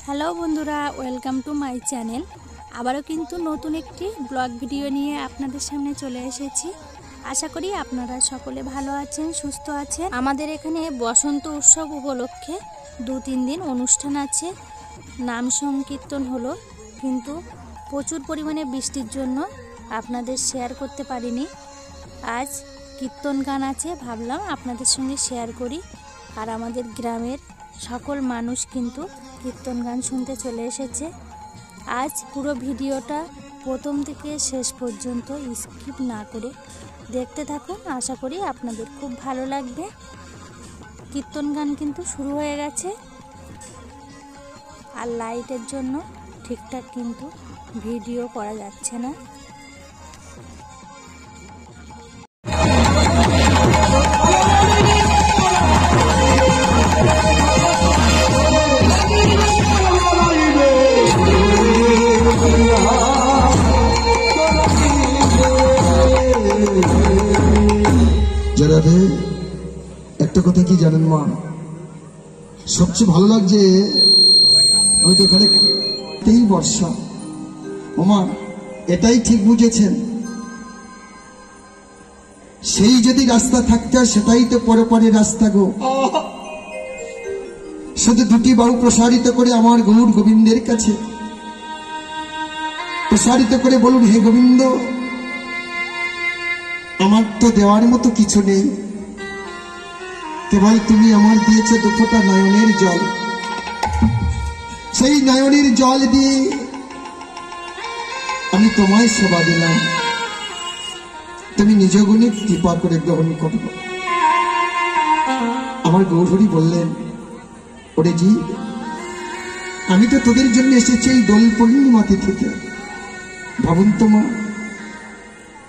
Hello বন্ধুরা, welcome to my channel. আবারও কিন্তু নতুন একটি ব্লগ ভিডিও নিয়ে আপনাদের সামনে চলে এসেছি। আশা করি আপনারা সকলে ভালো আছেন, সুস্থ আছেন। আমাদের এখানে বসন্ত উৎসব উপলক্ষে 2-3 দিন অনুষ্ঠান আছে, নাম সংকীর্তন হলো, কিন্তু প্রচুর পরিমাণে বৃষ্টির জন্য আপনাদের শেয়ার করতে পারিনি। আজ কীর্তন গান আছে, ভাবলাম আপনাদের সঙ্গে শেয়ার করি। আর আমাদের গ্রামের সকল মানুষ কিন্তু কীর্তন গান শুনতে চলে এসেছে। আজ পুরো ভিডিওটা প্রথম থেকে শেষ পর্যন্ত স্কিপ না করে দেখতে থাকুন, আশা করি আপনাদের খুব ভালো লাগবে। কীর্তন গান কিন্তু শুরু হয়ে গেছে, আর লাইটের জন্য ঠিকঠাক কিন্তু ভিডিও করা যাচ্ছে না। রাধে, একটা কথা কি জানেন মা, সবচেয়ে ভালো লাগছে আমি তো এখানে বর্ষা। ওমা, এটাই ঠিক বুঝেছেন, সেই যদি রাস্তা থাকতে সেটাই তো পরে পরে রাস্তা গো। শুধু দুটি বাহু প্রসারিত করে আমার গৌর গোবিন্দের কাছে প্রসারিত করে বলুন, হে গোবিন্দ, আমার তো দেওয়ার মতো কিছু নেই, কেবল তুমি আমার দিয়েছো দুফোঁটা নয়নের জল। সেই নয়নের জল দিয়ে আমি তোমায় সেবা দিলাম, তুমি নিজ গুণে কৃপা করে গ্রহণ করো। আমার গৌরহরি বললেন, ওরে জি, আমি তো তোদের জন্য এসেছি এই দোল পূর্ণিমা তিথিতে। ভাবুন তো মা,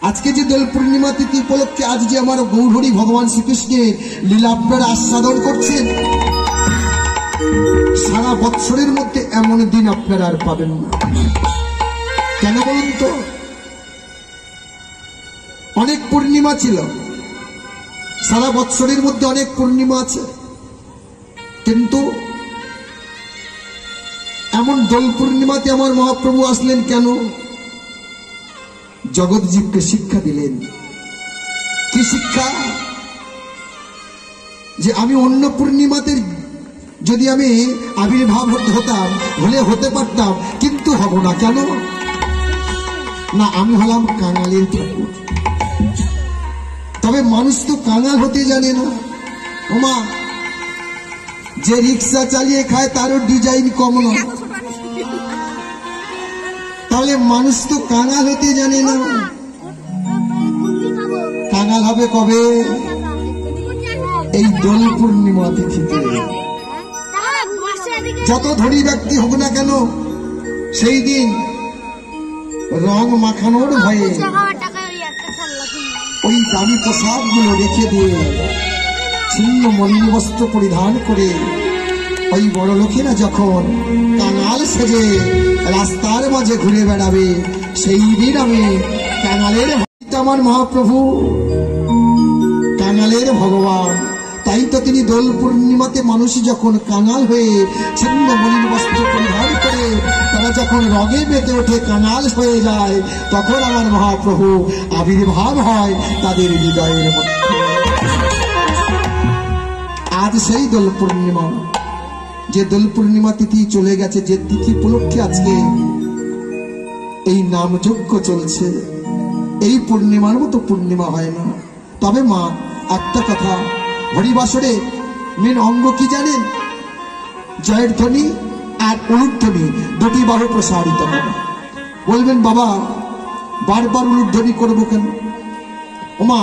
আজকে যে দোল পূর্ণিমা তিথি উপলক্ষে আজ যে আমার গৌরহরি ভগবান শ্রীকৃষ্ণের লীলা আপনারা আস্বাদন করছেন, সারা বৎসরের মধ্যে এমন দিন আপনারা আর পাবেন না। কেন বলুন তো? অনেক পূর্ণিমা ছিল, সারা বৎসরের মধ্যে অনেক পূর্ণিমা আছে, কিন্তু এমন দোল পূর্ণিমাতে আমার মহাপ্রভু আসলেন কেন? জগৎজীবকে শিক্ষা দিলেন। কি শিক্ষা? যে আমি অন্য পূর্ণিমাতে যদি আমি আবির্ভাব হতাম, হতে পারতাম, কিন্তু হব না। কেন না? আমি হলাম কাঙালের ঠাকুর। তবে মানুষ তো কাঙাল হতে জানে না। ওমা, যে রিক্সা চালিয়ে খায় তারও ডিজাইন কম নয়, তাহলে মানুষ তো কাঙাল হতে জানে না। কাঙাল হবে কবে? এই দোল পূর্ণিমা তিথিতে। যত ধনী ব্যক্তি হোক না কেন, সেই দিন রং মাখানোর ভয়ে ওই দামি পোশাক গুলো রেখে দিয়ে ছিন্ন মলিন বস্ত্র পরিধান করে ওই বড় লোকেরা যখন কাঙাল সেজে রাস্তার মাঝে ঘুরে বেড়াবে, সেই দিন আমি কাঙালের আমার মহাপ্রভু, কাঙালের ভগবান। তাই তো তিনি দোল পূর্ণিমাতে মানুষ যখন কাঙাল হয়ে ছিন্ন মলিন বস্ত্র পরিধান করে তারা যখন রগে মেতে ওঠে, কাঙাল হয়ে যায়, তখন আমার মহাপ্রভু আবির্ভাব হয় তাদের হৃদয়ের মধ্যে। আজ সেই দোল পূর্ণিমা, যে দোল পূর্ণিমা তিথি চলে গেছে, যে তিথি উপলক্ষে আজকে এই নামযজ্ঞ চলছে, এই পূর্ণিমার মতো পূর্ণিমা হয় না। তবে মা, একটা কথা, হরিবাসরে মেন অঙ্গ কি জানেন? জয়ের ধ্বনি আর উলুধ্বনি, দুটি বাহু প্রসারিত হবে। বলবেন, বাবা বারবার উলুধ্বনি করবো কেন? ওমা,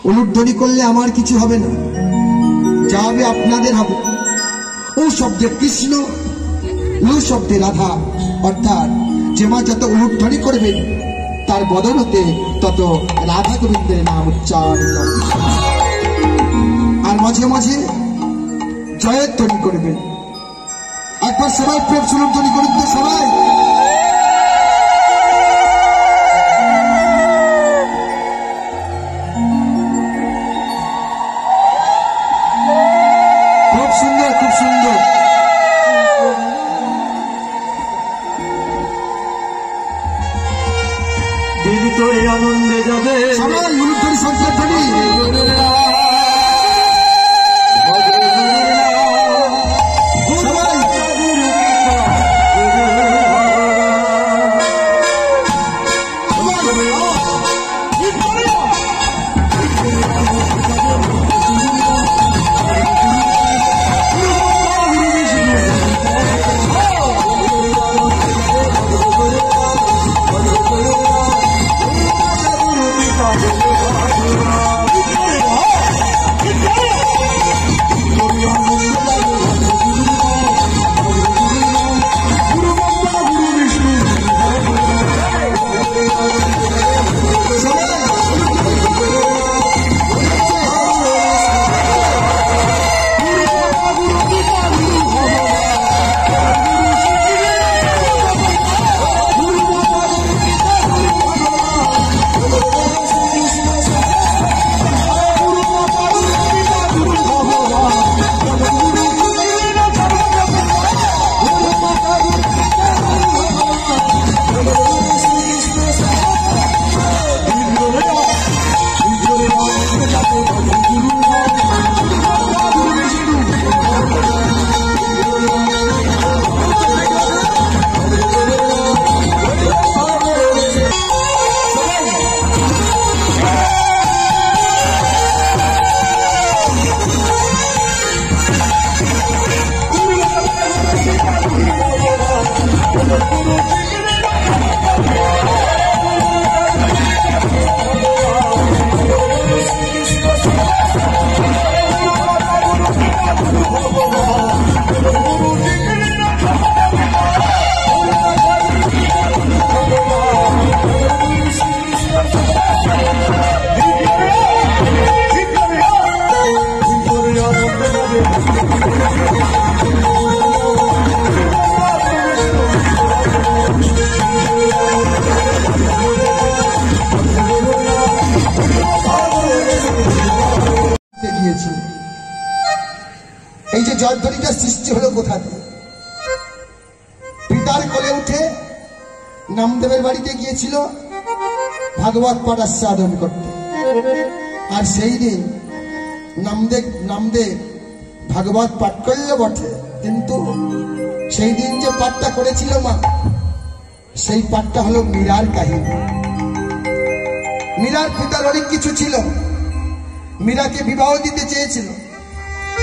উলুধ্বনি করলে আমার কিছু হবে না, যা হবে আপনাদের হবে। ও শব্দে কৃষ্ণ, উ শব্দে রাধা, অর্থাৎ যে মা যত উলুধ্বনি করবেন তার বদলতে তত রাধা গোবিন্দের নাম উচ্চারিত। আর মাঝে মাঝে জয়ের ধ্বনি করবেন। একবার সবাই প্রেম সুলভ ধ্বনি করুন তো সবাই। খুব সুন্দর, খুব সুন্দর। জয়ধ্বনিটা সৃষ্টি হলো কোথা দিয়ে? পিতার কোলে উঠে নামদেবের বাড়িতে গিয়েছিল ভাগবত পাঠ আস্বাদন করতে। আর সেই দিন নামদেব ভাগবত পাঠ করলে বটে, কিন্তু সেই দিন যে পাঠটা করেছিল মা, সেই পাঠটা হলো মীরার কাহিনী। মীরার পিতার অনেক কিছু ছিল, মীরাকে বিবাহ দিতে চেয়েছিল,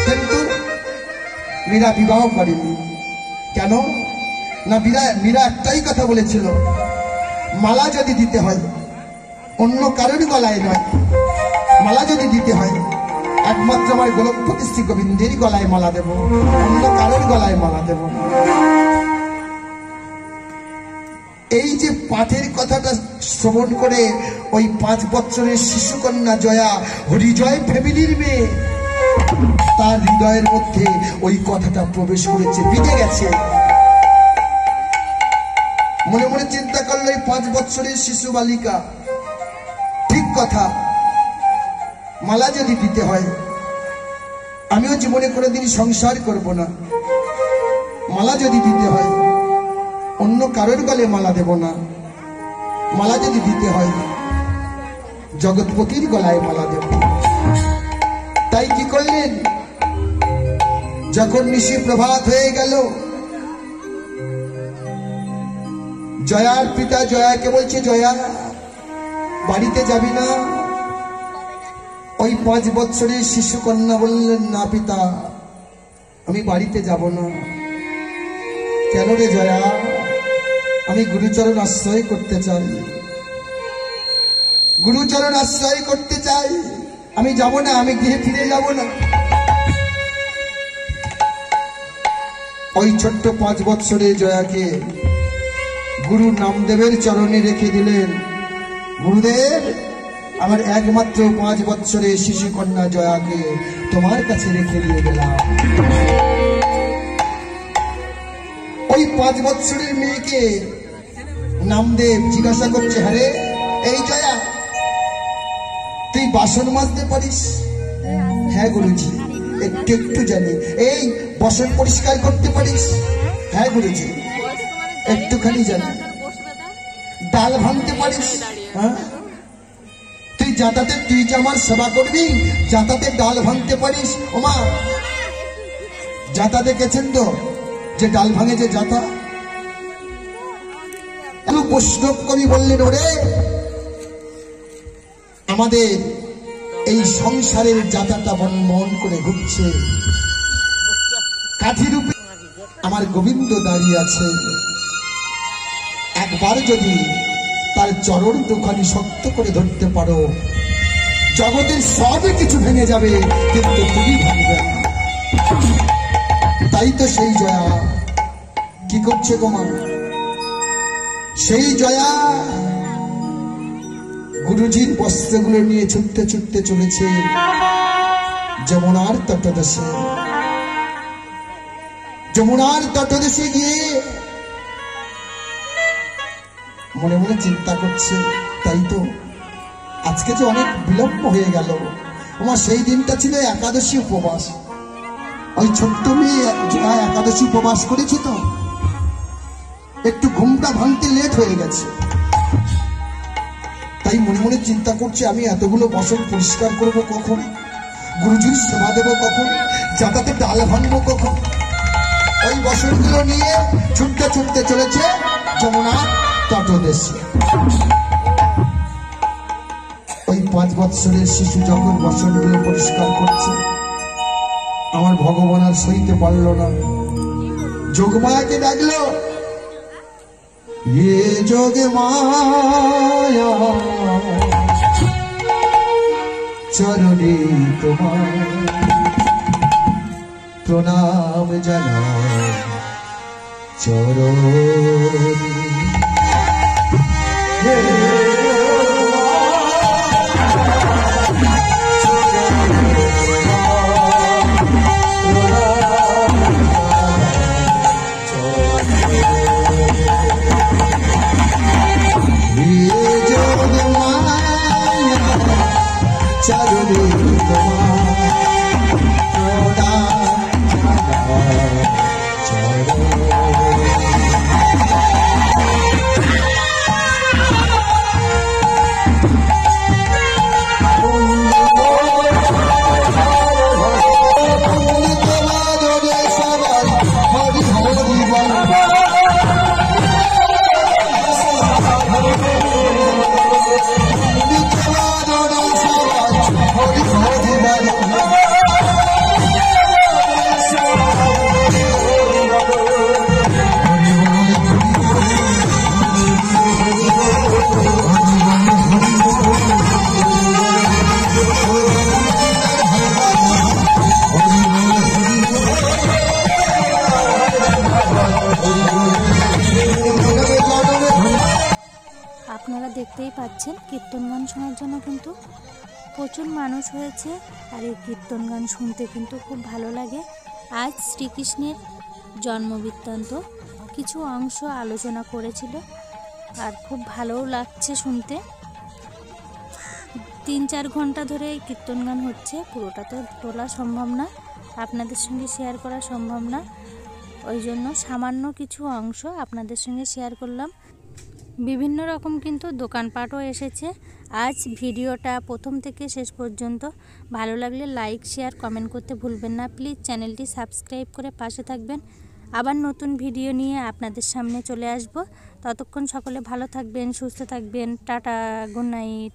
কিন্তু মীরা বিবাহ করেনি। কেন না, মীরা একটাই কথা বলেছিল, মালা যদি দিতে হয় অন্য কারোর গলায় নয়, মালা যদি দিতে হয় একমাত্র আমার গোলকপতি শ্রী গোবিন্দের গলায় মালা দেব, অন্য কারোর গলায় মালা দেব। এই যে পাঠের কথাটা শ্রবণ করে ওই 5 বছরের শিশুকন্যা জয়া, হরিজয় ফ্যামিলির মেয়ে, তার হৃদয়ের মধ্যে ওই কথাটা প্রবেশ করেছে, বিঁধে গেছে। মনে মনে চিন্তা করলো এই 5 বছরের শিশু বালিকা, ঠিক কথা, মালা যদি দিতে হয় আমিও জীবনে কোনোদিন সংসার করব না, মালা যদি দিতে হয় অন্য কারোর গলে মালা দেব না, মালা যদি দিতে হয় জগৎপতির গলায় মালা দেব। তাই কি করলেন, যখন নিশি প্রভাত হয়ে গেল, জয়ার পিতা জয়াকে বলছে, জয়া বাড়িতে যাবি না? ওই 5 বছরের শিশু কন্যা বললেন, না পিতা, আমি বাড়িতে যাব না। কেন রে জয়া? আমি গুরুচরণ আশ্রয় করতে চাই, গুরুচরণ আশ্রয় করতে চাই, আমি যাব না, আমি গৃহে ফিরে যাব না। ওই ছোট্ট 5 বছরের জয়াকে গুরু নামদেবের চরণে রেখে দিলেন। গুরুদেব, আমার একমাত্র 5 বছরের শিশু কন্যা জয়াকে তোমার কাছে রেখে দিয়ে গেলাম। ওই 5 বছরের মেয়েকে নামদেব জিজ্ঞাসা করছে, হ্যাঁ রে, এই জয়া তুই বাসন মাজতে পারিস? হ্যাঁ গুরুজি, একটু একটু জানি। এই বাসন পরিষ্কার করতে পারিস? হ্যাঁ গুরুজি, একটুখানি জানি। ডাল ভাঙতে পারিস? হ্যাঁ। তুই যাতাতে, তুই যে আমার সেবা করবি, যাতাতে ডাল ভাঙতে পারিস? ওমা, যাতা দেখেছেন তো, যে ডাল ভাঙে যে যাতা? বৈষ্ণব কবি বললেন, ওরে আমাদের এই সংসারের যাতাটা মন করে ঘুরছে, কাঠি রূপে আমার গোবিন্দ দাঁড়িয়ে আছে, একবার যদি তার চরণ দুখানি শক্ত করে ধরতে পারো, জগতের সবই কিছু ভেঙে যাবে, কিন্তু তুমি ভাঙবে না। তাই তো সেই জয়া কি করছে গোমা? সেই জয়া গুরুজির বস্ত্রগুলো নিয়ে ছুটতে ছুটতে চলেছে যমুনার তটদেশে। যমুনার তটদেশে গিয়ে মনে মনে চিন্তা করছে, তাই তো আজকে যে অনেক বিলম্ব হয়ে গেল। আমার সেই দিনটা ছিল একাদশী উপবাস, ওই ছোট্ট মেয়ে একাদশী উপবাস করেছি, তো একটু ঘুমটা ভাঙতে লেট হয়ে গেছে। তাই মনে মনে চিন্তা করছে, আমি এতগুলো বাসন পরিষ্কার করব কখন, গুরুজির সেবা দেবো কখন, যাতাতে ডাল ভাঙবো কখন। ওই বাসনগুলো নিয়ে ছুটতে ছুটতে চলেছে যমুনা তটদেশে। ওই 5 বছরের শিশু যখন বাসনগুলো পরিষ্কার করছে, আমার ভগবান আর সইতে পারল না, যোগমায়াকে ডাকলো। ये जोग माया चरणे तुम्हार प्रणाम जना चरणे। चरणे तुम्हार प्रणाम আপনারা দেখতেই পাচ্ছেন কীর্তন গান শোনার জন্য কিন্তু প্রচুর মানুষ হয়েছে। আর এই কীর্তন গান শুনতে কিন্তু খুব ভালো লাগে। আজ শ্রীকৃষ্ণের জন্মবৃত্তান্ত কিছু অংশ আলোচনা করেছিল, আর খুব ভালোও লাগছে শুনতে। 3-4 ঘন্টা ধরে এই কীর্তন গান হচ্ছে, পুরোটা তো তোলা সম্ভব না, আপনাদের সঙ্গে শেয়ার করা সম্ভব না, ওই জন্য সামান্য কিছু অংশ আপনাদের সঙ্গে শেয়ার করলাম। বিভিন্ন রকম কিন্তু দোকানপাটও এসেছে। আজ ভিডিওটা প্রথম থেকে শেষ পর্যন্ত ভালো লাগলে লাইক, শেয়ার, কমেন্ট করতে ভুলবেন না। প্লিজ চ্যানেলটি সাবস্ক্রাইব করে পাশে থাকবেন। আবার নতুন ভিডিও নিয়ে আপনাদের সামনে চলে আসব। ততক্ষণ সকলে ভালো থাকবেন, সুস্থ থাকবেন। Tata, good night.